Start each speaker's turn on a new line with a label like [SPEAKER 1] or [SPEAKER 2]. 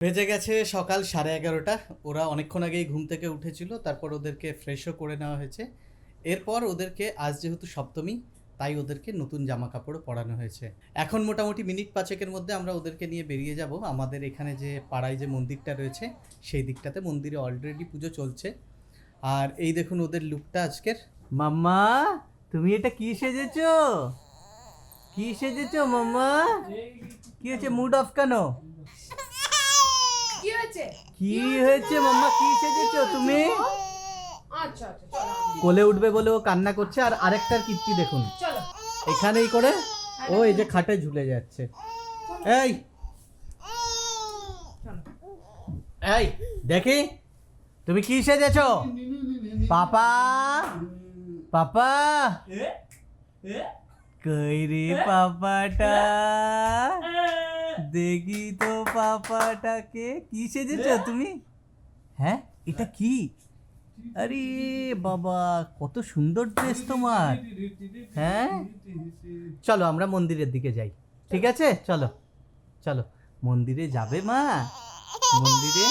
[SPEAKER 1] বেজে গেছে সকাল 11:30। ওরা অনেকক্ষণ আগেই ঘুম থেকে উঠেছিল, তারপর ওদেরকে ফ্রেশও করে নেওয়া হয়েছে। এরপর ওদেরকে আজ যেহেতু সপ্তমী, তাই ওদেরকে নতুন জামা কাপড়ও পরানো হয়েছে। এখন মোটামুটি মিনিট 5-এর মধ্যে আমরা ওদেরকে নিয়ে বেরিয়ে যাব আমাদের এখানে যে পাড়ায় যে মন্দিরটা রয়েছে সেই দিকটাতে। মন্দিরে অলরেডি পুজো চলছে। আর এই দেখুন ওদের লুকটা আজকের। মাম্মা, তুমি এটা কি সেজেছো? কি সেজেছো মাম্মা? কি হয়েছে, মুড অফ কেন? কি হয়েছে মাম্মা, কি সেজেছো তুমি?
[SPEAKER 2] আচ্ছা আচ্ছা চলো
[SPEAKER 1] কোলে উঠবে বলে ও কান্না করছে। আর আরেকটার কীর্তি দেখুন,
[SPEAKER 2] চলো
[SPEAKER 1] এখানেই করে ও এই যে খাটে ঝুলে যাচ্ছে। এই এই দেখি তুমি কি সেজেছো? পাপা, পাপা কই রে পাপাটা? দেখি তো পাপাটাকে। কি সেজেছো তুমি? হ্যাঁ, এটা কি? আরে বাবা, কত সুন্দর ড্রেস তোমার। হ্যাঁ, চলো আমরা মন্দিরের দিকে যাই। ঠিক আছে, চলো চলো। মন্দিরে যাবে মা? মন্দিরে